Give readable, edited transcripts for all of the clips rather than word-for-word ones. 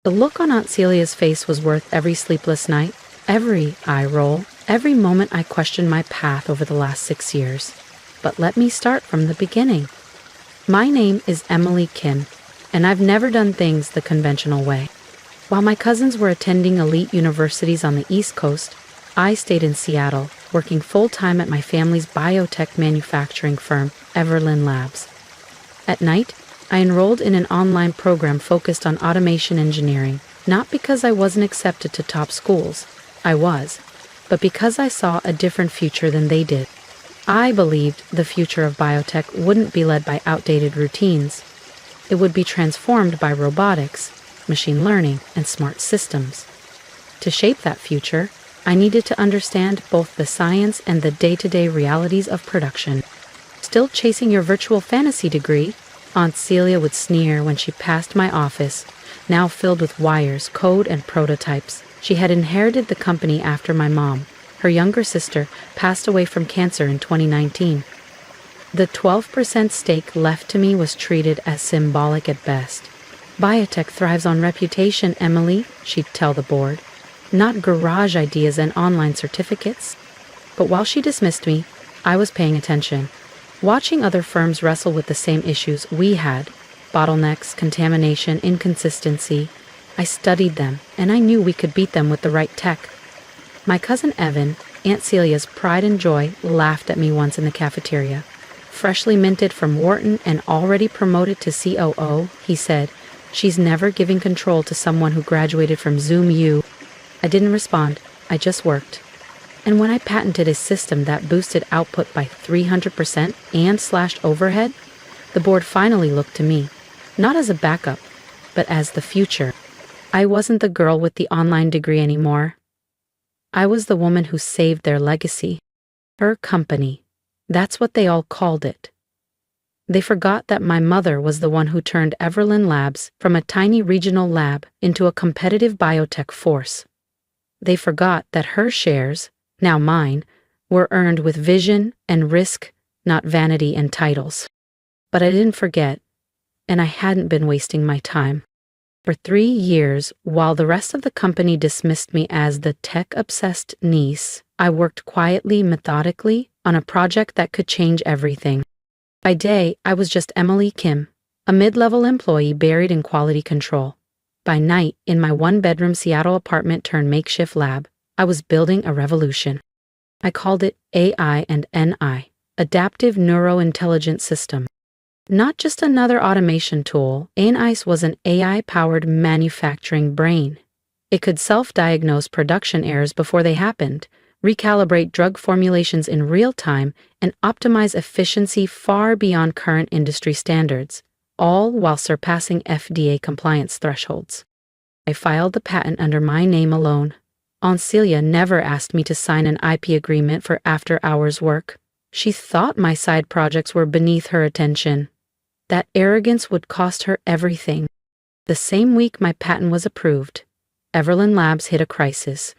The look on Aunt Celia's face was worth every sleepless night, every eye roll, every moment I questioned my path over the last 6 years. But let me start from the beginning. My name is Emily Kim, and I've never done things the conventional way. While my cousins were attending elite universities on the East Coast, I stayed in Seattle, working full-time at my family's biotech manufacturing firm, Everlyn Labs. At night, I enrolled in an online program focused on automation engineering, not because I wasn't accepted to top schools. I was, but because I saw a different future than they did. I believed the future of biotech wouldn't be led by outdated routines. It would be transformed by robotics, machine learning, and smart systems. To shape that future, I needed to understand both the science and the day-to-day realities of production. Still chasing your virtual fantasy degree? Aunt Celia would sneer when she passed my office, now filled with wires, code, and prototypes. She had inherited the company after my mom. Her younger sister passed away from cancer in 2019. The 12% stake left to me was treated as symbolic at best. Biotech thrives on reputation, Emily, she'd tell the board, not garage ideas and online certificates. But while she dismissed me, I was paying attention, watching other firms wrestle with the same issues we had: bottlenecks, contamination, inconsistency. I studied them, and I knew we could beat them with the right tech. My cousin Evan, Aunt Celia's pride and joy, laughed at me once in the cafeteria. Freshly minted from Wharton and already promoted to COO, he said, "She's never giving control to someone who graduated from Zoom U." I didn't respond, I just worked. And when I patented a system that boosted output by 300% and slashed overhead, the board finally looked to me, not as a backup, but as the future. I wasn't the girl with the online degree anymore. I was the woman who saved their legacy. Her company. That's what they all called it. They forgot that my mother was the one who turned Everlyn Labs from a tiny regional lab into a competitive biotech force. They forgot that her shares, now mine, were earned with vision and risk, not vanity and titles. But I didn't forget, and I hadn't been wasting my time. For 3 years, while the rest of the company dismissed me as the tech-obsessed niece, I worked quietly, methodically, on a project that could change everything. By day, I was just Emily Kim, a mid-level employee buried in quality control. By night, in my one-bedroom Seattle apartment turned makeshift lab, I was building a revolution. I called it AI and NI, Adaptive Neurointelligence System. Not just another automation tool, ANICE was an AI-powered manufacturing brain. It could self-diagnose production errors before they happened, recalibrate drug formulations in real time, and optimize efficiency far beyond current industry standards, all while surpassing FDA compliance thresholds. I filed the patent under my name alone. Aunt Celia never asked me to sign an IP agreement for after-hours work. She thought my side projects were beneath her attention. That arrogance would cost her everything. The same week my patent was approved, Everlyn Labs hit a crisis.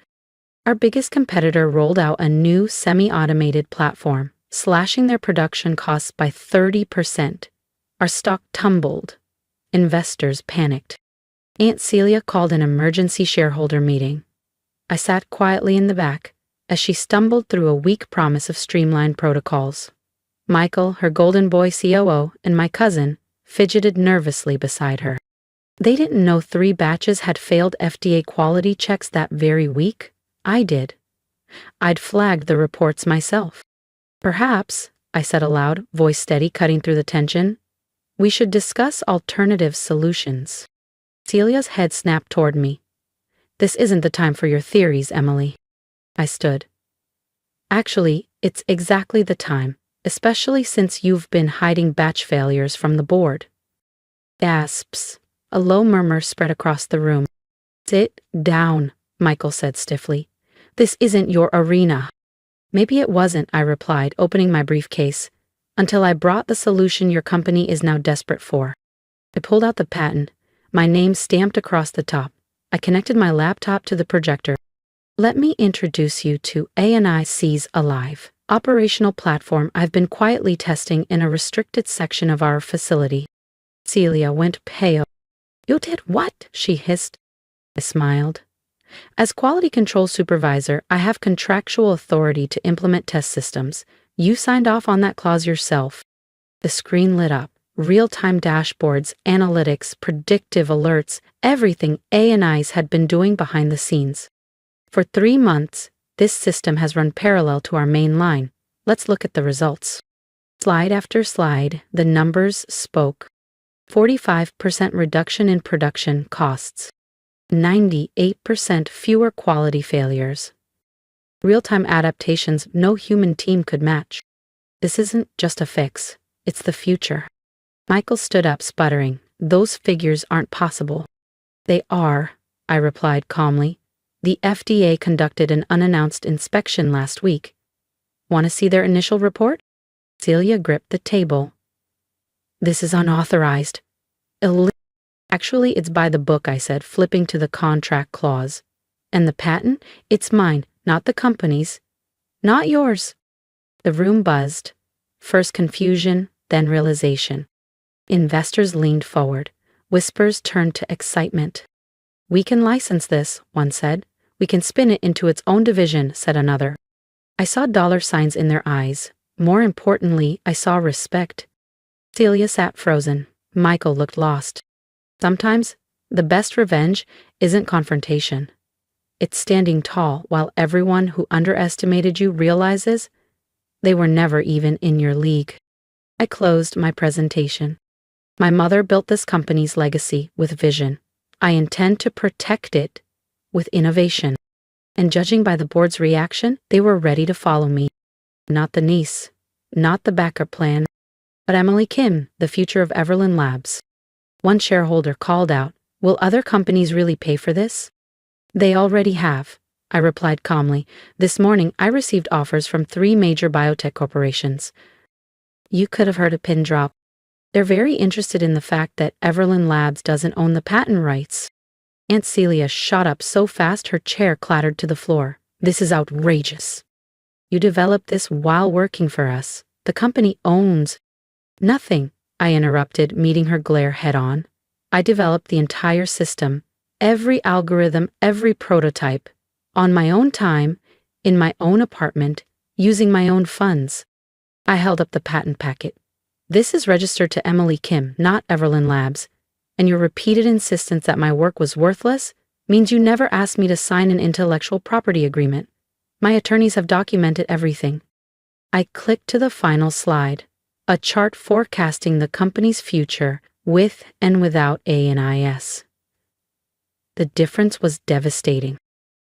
Our biggest competitor rolled out a new semi-automated platform, slashing their production costs by 30%. Our stock tumbled. Investors panicked. Aunt Celia called an emergency shareholder meeting. I sat quietly in the back as she stumbled through a weak promise of streamlined protocols. Michael, her golden boy COO, and my cousin fidgeted nervously beside her. They didn't know 3 batches had failed FDA quality checks that very week. I did. I'd flagged the reports myself. "Perhaps," I said aloud, voice steady, cutting through the tension, "we should discuss alternative solutions." Celia's head snapped toward me. "This isn't the time for your theories, Emily." I stood. "Actually, it's exactly the time, especially since you've been hiding batch failures from the board." Gasps. A low murmur spread across the room. "Sit down," Michael said stiffly. "This isn't your arena." "Maybe it wasn't," I replied, opening my briefcase, "until I brought the solution your company is now desperate for." I pulled out the patent, my name stamped across the top. I connected my laptop to the projector. "Let me introduce you to ANIC's Alive, operational platform I've been quietly testing in a restricted section of our facility." Celia went pale. "You did what?" she hissed. I smiled. As quality control supervisor, I have contractual authority to implement test systems. You signed off on that clause yourself. The screen lit up. Real-time dashboards, analytics, predictive alerts, everything A&Is had been doing behind the scenes. For 3 months, this system has run parallel to our main line. Let's look at the results. Slide after slide, the numbers spoke. 45% reduction in production costs. 98% fewer quality failures. Real-time adaptations no human team could match. This isn't just a fix, it's the future. Michael stood up, sputtering. Those figures aren't possible. They are, I replied calmly. The FDA conducted an unannounced inspection last week. Want to see their initial report? Celia gripped the table. This is unauthorized. Actually, it's by the book, I said, flipping to the contract clause. And the patent? It's mine, not the company's. Not yours. The room buzzed. First confusion, then realization. Investors leaned forward. Whispers turned to excitement. We can license this, one said. We can spin it into its own division, said another. I saw dollar signs in their eyes. More importantly, I saw respect. Celia sat frozen. Michael looked lost. Sometimes, the best revenge isn't confrontation. It's standing tall while everyone who underestimated you realizes they were never even in your league. I closed my presentation. My mother built this company's legacy with vision. I intend to protect it with innovation. And judging by the board's reaction, they were ready to follow me. Not the niece, not the backup plan, but Emily Kim, the future of Everlyn Labs. One shareholder called out, "Will other companies really pay for this?" They already have, I replied calmly. This morning I received offers from 3 major biotech corporations. You could have heard a pin drop. They're very interested in the fact that Everlyn Labs doesn't own the patent rights. Aunt Celia shot up so fast her chair clattered to the floor. This is outrageous. You developed this while working for us. The company owns nothing, I interrupted, meeting her glare head-on. I developed the entire system, every algorithm, every prototype, on my own time, in my own apartment, using my own funds. I held up the patent packet. This is registered to Emily Kim, not Everlyn Labs, and your repeated insistence that my work was worthless means you never asked me to sign an intellectual property agreement. My attorneys have documented everything. I clicked to the final slide, a chart forecasting the company's future with and without A&IS. The difference was devastating.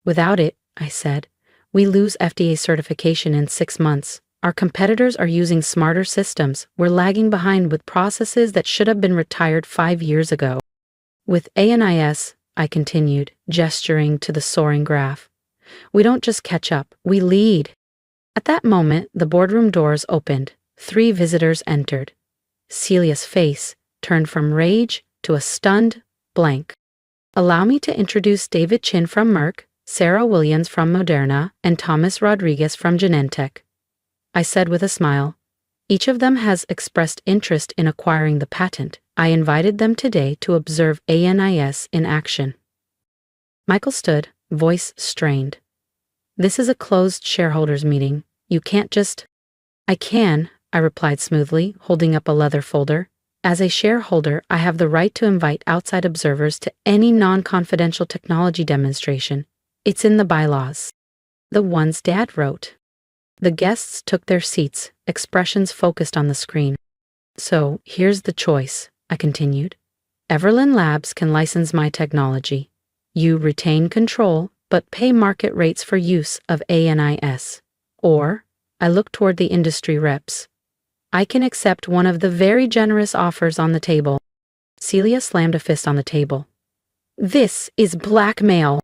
Without it, I said, we lose FDA certification in 6 months. Our competitors are using smarter systems. We're lagging behind with processes that should have been retired 5 years ago. With A&IS, I continued, gesturing to the soaring graph, we don't just catch up, we lead. At that moment, the boardroom doors opened. 3 visitors entered. Celia's face turned from rage to a stunned blank. Allow me to introduce David Chin from Merck, Sarah Williams from Moderna, and Thomas Rodriguez from Genentech, I said with a smile. Each of them has expressed interest in acquiring the patent. I invited them today to observe A&IS in action. Michael stood, voice strained. This is a closed shareholders meeting. You can't just... I can, I replied smoothly, holding up a leather folder. As a shareholder, I have the right to invite outside observers to any non-confidential technology demonstration. It's in the bylaws. The ones Dad wrote. The guests took their seats, expressions focused on the screen. So, here's the choice, I continued. Everlyn Labs can license my technology. You retain control, but pay market rates for use of A&IS. Or, I look toward the industry reps. I can accept one of the very generous offers on the table. Celia slammed a fist on the table. This is blackmail.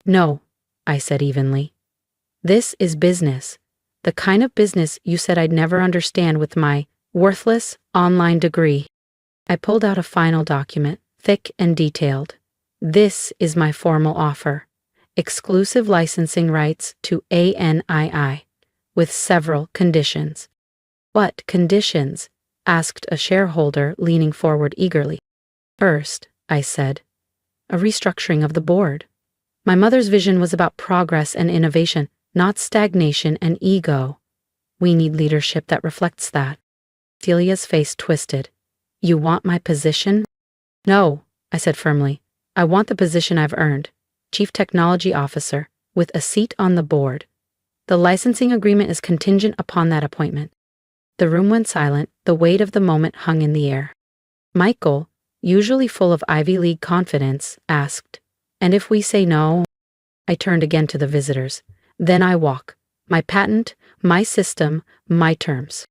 No, I said evenly. This is business. The kind of business you said I'd never understand with my worthless online degree. I pulled out a final document, thick and detailed. This is my formal offer. Exclusive licensing rights to ANII, with several conditions. What conditions? Asked a shareholder, leaning forward eagerly. First, I said, a restructuring of the board. My mother's vision was about progress and innovation, not stagnation and ego. We need leadership that reflects that. Celia's face twisted. You want my position? No, I said firmly. I want the position I've earned, Chief Technology Officer, with a seat on the board. The licensing agreement is contingent upon that appointment. The room went silent, the weight of the moment hung in the air. Michael, usually full of Ivy League confidence, asked, "And if we say no?" I turned again to the visitors. "Then I walk. My patent, my system, my terms."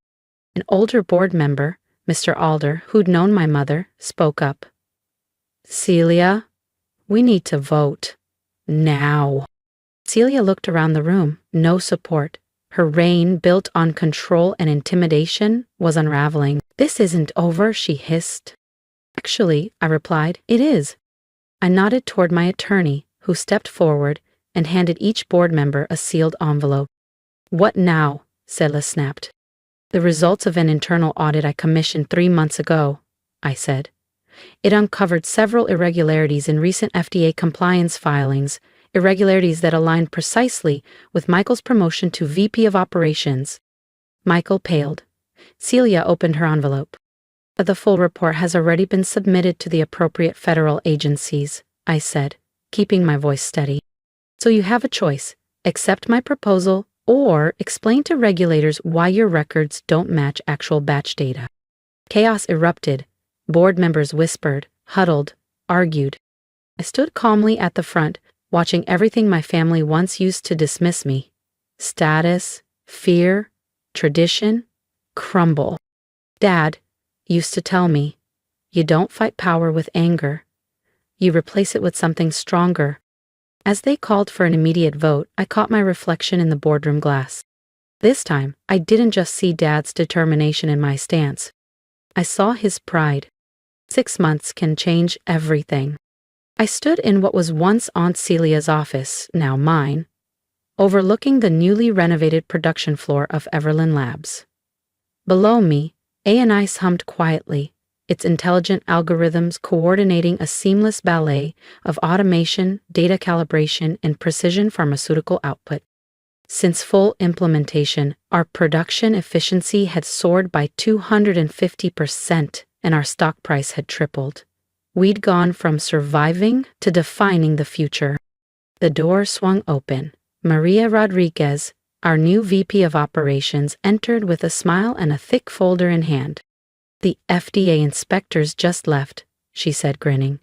An older board member, Mr. Alder, who'd known my mother, spoke up. "Celia, we need to vote. Now." Celia looked around the room, no support. Her reign, built on control and intimidation, was unraveling. "This isn't over," she hissed. "Actually," I replied, "it is." I nodded toward my attorney, who stepped forward and handed each board member a sealed envelope. "What now?" Celia snapped. "The results of an internal audit I commissioned 3 months ago," I said. It uncovered several irregularities in recent FDA compliance filings, irregularities that aligned precisely with Michael's promotion to VP of Operations. Michael paled. Celia opened her envelope. "The full report has already been submitted to the appropriate federal agencies," I said, keeping my voice steady. "So you have a choice. Accept my proposal or explain to regulators why your records don't match actual batch data." Chaos erupted. Board members whispered, huddled, argued. I stood calmly at the front, watching everything my family once used to dismiss me. Status, fear, tradition, crumble. Dad used to tell me, "You don't fight power with anger. You replace it with something stronger." As they called for an immediate vote, I caught my reflection in the boardroom glass. This time, I didn't just see Dad's determination in my stance. I saw his pride. 6 months can change everything. I stood in what was once Aunt Celia's office, now mine, overlooking the newly renovated production floor of Everlyn Labs. Below me, A&I hummed quietly, its intelligent algorithms coordinating a seamless ballet of automation, data calibration, and precision pharmaceutical output. Since full implementation, our production efficiency had soared by 250%, and our stock price had tripled. We'd gone from surviving to defining the future. The door swung open. Maria Rodriguez, our new VP of Operations, entered with a smile and a thick folder in hand. "The FDA inspectors just left," she said, grinning.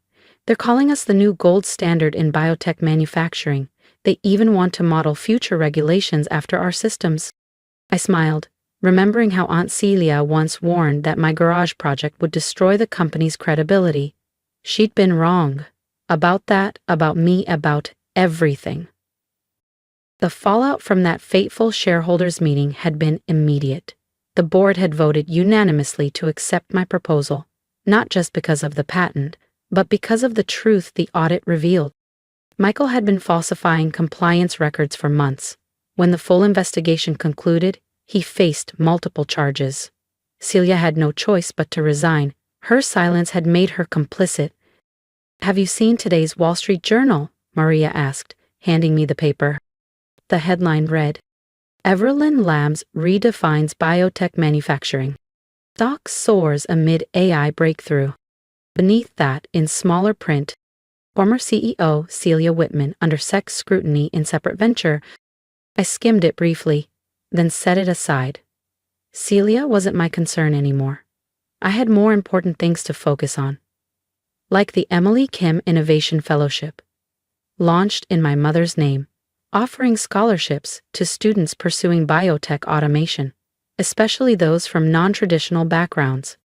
"They're calling us the new gold standard in biotech manufacturing. They even want to model future regulations after our systems." I smiled, remembering how Aunt Celia once warned that my garage project would destroy the company's credibility. She'd been wrong. About that, about me, about everything. The fallout from that fateful shareholders' meeting had been immediate. The board had voted unanimously to accept my proposal, not just because of the patent, but because of the truth the audit revealed. Michael had been falsifying compliance records for months. When the full investigation concluded, he faced multiple charges. Celia had no choice but to resign. Her silence had made her complicit. "Have you seen today's Wall Street Journal?" Maria asked, handing me the paper. The headline read, "Everlyn Labs redefines biotech manufacturing. Stock soars amid AI breakthrough." Beneath that, in smaller print, "Former CEO Celia Whitman under sex scrutiny in separate venture." I skimmed it briefly, then set it aside. Celia wasn't my concern anymore. I had more important things to focus on. Like the Emily Kim Innovation Fellowship, launched in my mother's name, offering scholarships to students pursuing biotech automation, especially those from non-traditional backgrounds.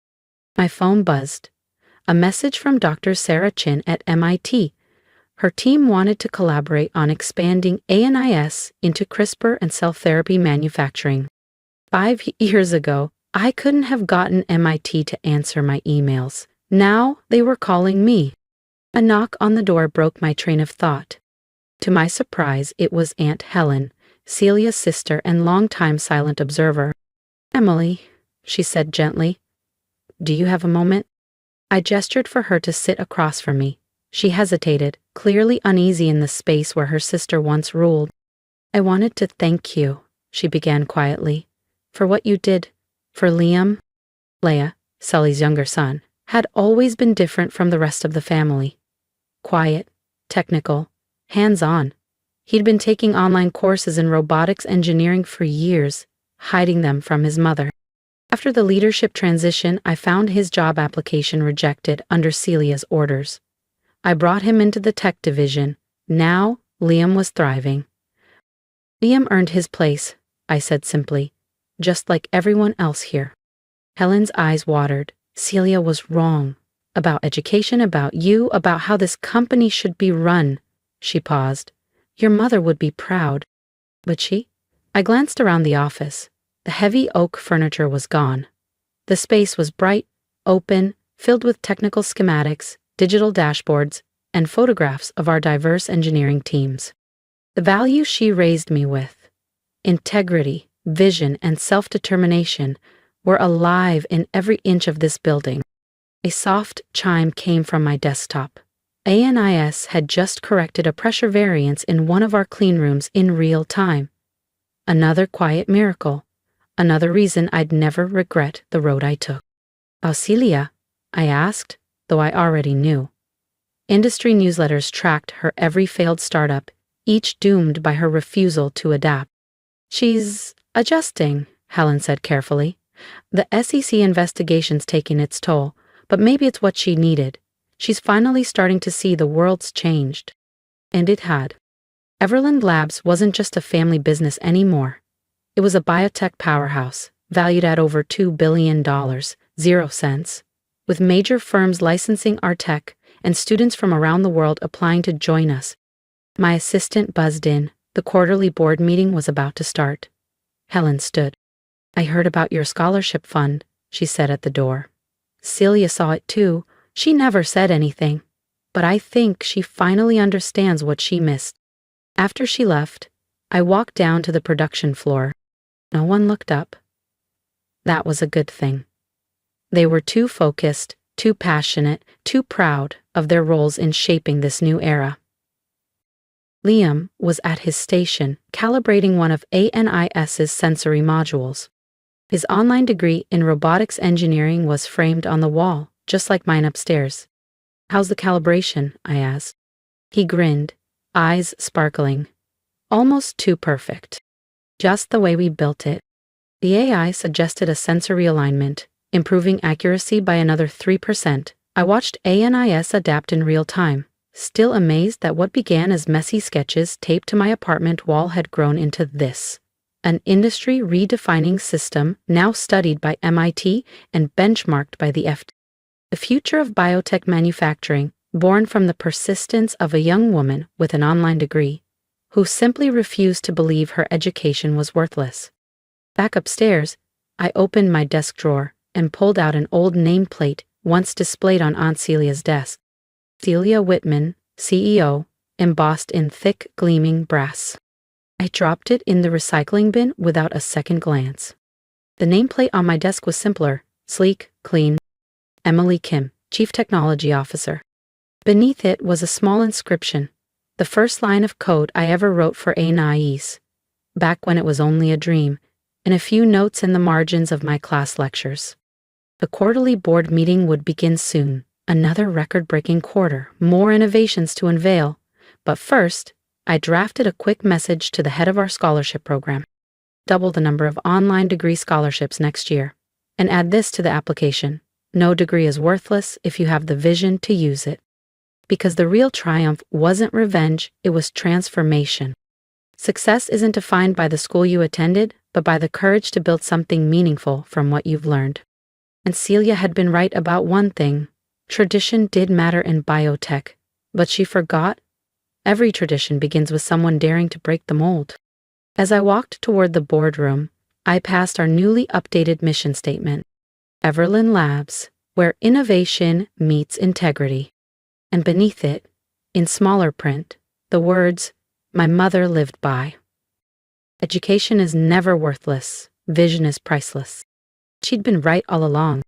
My phone buzzed. A message from Dr. Sarah Chin at MIT. Her team wanted to collaborate on expanding ANIS into CRISPR and cell therapy manufacturing. 5 years ago, I couldn't have gotten MIT to answer my emails. Now they were calling me. A knock on the door broke my train of thought. To my surprise, it was Aunt Helen, Celia's sister and longtime silent observer. "Emily," she said gently, "do you have a moment?" I gestured for her to sit across from me. She hesitated, clearly uneasy in the space where her sister once ruled. "I wanted to thank you," she began quietly, "for what you did for Liam." Leia, Sully's younger son, had always been different from the rest of the family. Quiet, technical, hands-on. He'd been taking online courses in robotics engineering for years, hiding them from his mother. After the leadership transition, I found his job application rejected under Celia's orders. I brought him into the tech division. Now, Liam was thriving. "Liam earned his place," I said simply, "just like everyone else here." Helen's eyes watered. Celia was wrong. About education, about you, about how this company should be run. She paused. "Your mother would be proud." Would she? I glanced around the office. The heavy oak furniture was gone. The space was bright, open, filled with technical schematics, digital dashboards, and photographs of our diverse engineering teams. The values she raised me with, integrity, vision, and self-determination, were alive in every inch of this building. A soft chime came from my desktop. ANIS had just corrected a pressure variance in one of our clean rooms in real time. Another quiet miracle. Another reason I'd never regret the road I took. "Celia?" I asked, though I already knew. Industry newsletters tracked her every failed startup, each doomed by her refusal to adapt. "She's adjusting," Helen said carefully. "The SEC investigation's taking its toll, but maybe it's what she needed. She's finally starting to see the world's changed." And it had. Everland Labs wasn't just a family business anymore. It was a biotech powerhouse, valued at over $2 billion, 0 cents, with major firms licensing our tech and students from around the world applying to join us. My assistant buzzed in. The quarterly board meeting was about to start. Helen stood. "I heard about your scholarship fund," she said at the door. Celia saw it too. She never said anything, but I think she finally understands what she missed. After she left, I walked down to the production floor. No one looked up. That was a good thing. They were too focused, too passionate, too proud of their roles in shaping this new era. Liam was at his station, calibrating one of ANIS's sensory modules. His online degree in robotics engineering was framed on the wall, just like mine upstairs. "How's the calibration?" I asked. He grinned, eyes sparkling. "Almost too perfect. Just the way we built it." The AI suggested a sensor realignment, improving accuracy by another 3%. I watched ANIS adapt in real time, still amazed that what began as messy sketches taped to my apartment wall had grown into this. An industry-redefining system now studied by MIT and benchmarked by the FDA. The future of biotech manufacturing, born from the persistence of a young woman with an online degree, who simply refused to believe her education was worthless. Back upstairs, I opened my desk drawer and pulled out an old nameplate once displayed on Aunt Celia's desk. Celia Whitman, CEO, embossed in thick, gleaming brass. I dropped it in the recycling bin without a second glance. The nameplate on my desk was simpler, sleek, clean. Emily Kim, Chief Technology Officer. Beneath it was a small inscription, the first line of code I ever wrote for ANIS, back when it was only a dream, and a few notes in the margins of my class lectures. The quarterly board meeting would begin soon. Another record-breaking quarter, more innovations to unveil. But first, I drafted a quick message to the head of our scholarship program. Double the number of online degree scholarships next year. And add this to the application. No degree is worthless if you have the vision to use it. Because the real triumph wasn't revenge, it was transformation. Success isn't defined by the school you attended, but by the courage to build something meaningful from what you've learned. And Celia had been right about one thing. Tradition did matter in biotech, but she forgot. Every tradition begins with someone daring to break the mold. As I walked toward the boardroom, I passed our newly updated mission statement. Everland Labs, where innovation meets integrity. And beneath it, in smaller print, the words, "My mother lived by." Education is never worthless. Vision is priceless. She'd been right all along.